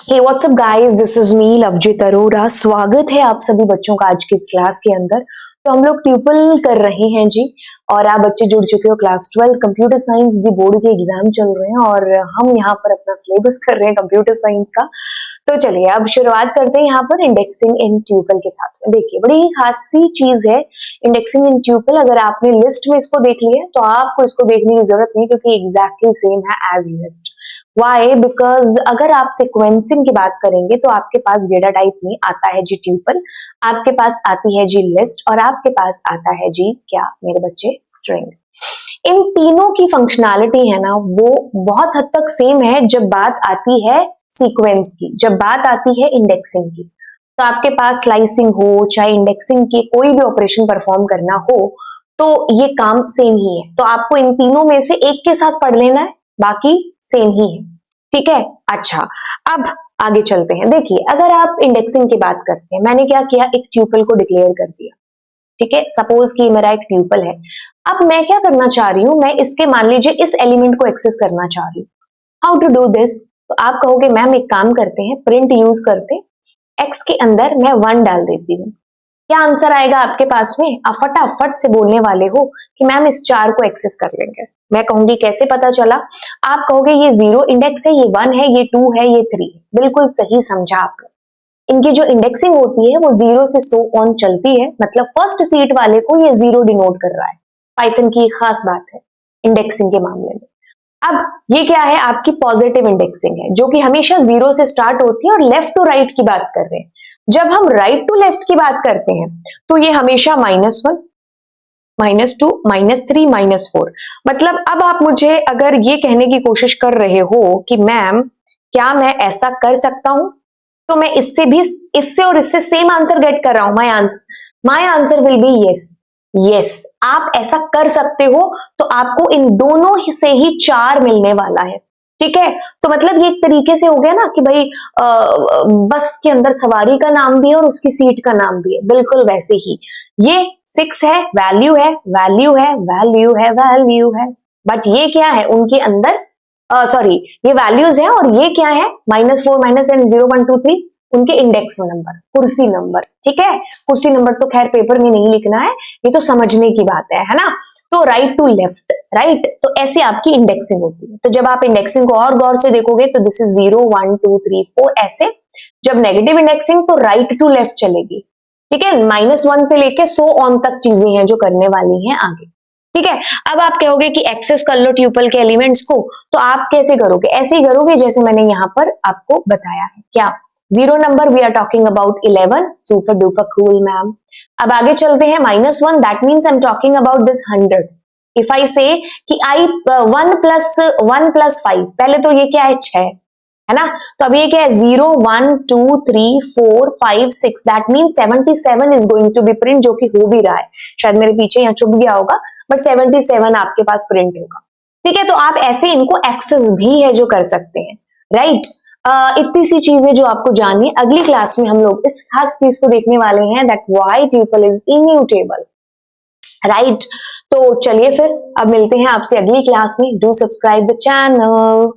Hey what's up guys, this is me Lovejeet Arora. स्वागत है आप सभी बच्चों का आज की इस क्लास के अंदर। तो हम लोग ट्यूपल कर रहे हैं जी, और आप बच्चे जुड़ चुके हो क्लास 12 कंप्यूटर साइंस जी। बोर्ड के एग्जाम चल रहे हैं और हम यहाँ पर अपना सिलेबस कर रहे हैं कंप्यूटर साइंस का। तो चलिए अब शुरुआत करते हैं यहाँ पर इंडेक्सिंग इन ट्यूपल के साथ में। देखिए बड़ी ही खास सी चीज है इंडेक्सिंग इन ट्यूपल। अगर आपने लिस्ट में इसको देख लिया तो आपको इसको देखने की जरूरत नहीं, क्योंकि एग्जैक्टली सेम है एज लिस्ट। वाई? बिकॉज अगर आप सिक्वेंसिंग की बात करेंगे तो आपके पास डेटा टाइप में आता है जी ट्यूपल, आपके पास आती है जी लिस्ट, और आपके पास आता है जी क्या मेरे बच्चे, स्ट्रिंग। इन तीनों की फंक्शनैलिटी है ना, वो बहुत हद तक सेम है जब बात आती है सीक्वेंस की, जब बात आती है इंडेक्सिंग की। तो आपके पास स्लाइसिंग हो चाहे इंडेक्सिंग की कोई भी ऑपरेशन परफॉर्म करना हो तो ये काम सेम ही है। तो आपको इन तीनों में से एक के साथ पढ़ लेना है, बाकी सेम ही है। ठीक है, अच्छा अब आगे चलते हैं। देखिए अगर आप इंडेक्सिंग की बात करते हैं, मैंने क्या किया, एक ट्यूपल को डिक्लेयर कर दिया। ठीक है, सपोज कि मेरा एक ट्यूपल है। अब मैं क्या करना चाह रही हूं, मैं इसके मान लीजिए इस एलिमेंट को एक्सेस करना चाह रही हूँ। How to do this? तो आप कहोगे मैम एक काम करते हैं, प्रिंट यूज करते, एक्स के अंदर मैं 1 डाल देती हूँ। क्या आंसर आएगा आपके पास में? आप फटाफट से बोलने वाले हो कि मैम इस 4 को एक्सेस कर लेंगे। मैं कहूंगी कैसे पता चला? आप कहोगे ये 0 इंडेक्स है, ये 1 है, ये 2 है, ये 3 है। बिल्कुल सही समझा आपने। इनकी जो इंडेक्सिंग होती है वो 0 से सो ऑन चलती है, मतलब फर्स्ट सीट वाले को ये 0 डिनोट कर रहा है। पाइथन की खास बात है इंडेक्सिंग के मामले में। अब ये क्या है, आपकी पॉजिटिव इंडेक्सिंग है, जो कि हमेशा 0 से स्टार्ट होती है और लेफ्ट टू राइट की बात कर रहे हैं। जब हम राइट टू लेफ्ट की बात करते हैं तो ये हमेशा -1, -2, -3, -4। मतलब अब आप मुझे अगर ये कहने की कोशिश कर रहे हो कि मैम क्या मैं ऐसा कर सकता हूं, तो मैं इससे और इससे सेम आंसर गेट कर रहा हूं। My answer will be yes. Yes, आप ऐसा कर सकते हो। तो आपको इन दोनों से ही 4 मिलने वाला है। ठीक है, तो मतलब ये एक तरीके से हो गया ना कि भाई बस के अंदर सवारी का नाम भी है और उसकी सीट का नाम भी है, बिल्कुल वैसे ही ये 6 है, वैल्यू है, वैल्यू है, वैल्यू है, वैल्यू है। बट ये क्या है उनके अंदर, सॉरी ये वैल्यूज है और ये क्या है, -4, -n, 0, 1, 2, 3 उनके इंडेक्स नंबर, कुर्सी नंबर। ठीक है, कुर्सी नंबर तो खैर पेपर में नहीं लिखना है, ये तो समझने की बात है ना। तो राइट टू लेफ्ट, राइट, तो ऐसे आपकी इंडेक्सिंग होती है। तो जब आप इंडेक्सिंग को और गौर से देखोगे तो दिस इज 0, 1, 2, 3, 4 ऐसे। जब नेगेटिव इंडेक्सिंग तो राइट टू लेफ्ट चलेगी। ठीक है, -1 से लेके सो ऑन तक चीजें हैं जो करने वाली हैं आगे। ठीक है, अब आप कहोगे कि एक्सेस कर लो ट्यूपल के एलिमेंट्स को, तो आप कैसे करोगे? ऐसे ही करोगे जैसे मैंने यहां पर आपको बताया है। क्या 0 नंबर? We are talking about 11, super duper cool ma'am. अब आगे चलते हैं, -1 that means I am talking about this 100। If I say कि आई 1 + 5, पहले तो ये क्या है, 6 है ना। तो अब ये क्या है, 0, 1, 2, 3, 4, 5, 6 that mean 77 is going to be print, जो कि हो भी रहा है। शायद मेरे पीछे यहाँ चुप गया होगा, बट 77 आपके पास प्रिंट होगा। ठीक है, तो आप ऐसे इनको एक्सेस भी है जो कर सकते हैं, राइट। इतनी सी चीजें जो आपको जाननी है। अगली क्लास में हम लोग इस खास चीज को देखने वाले हैं, that why tuple is immutable, right. तो चलिए फिर अब मिलते हैं आपसे अगली क्लास में। Do subscribe the channel.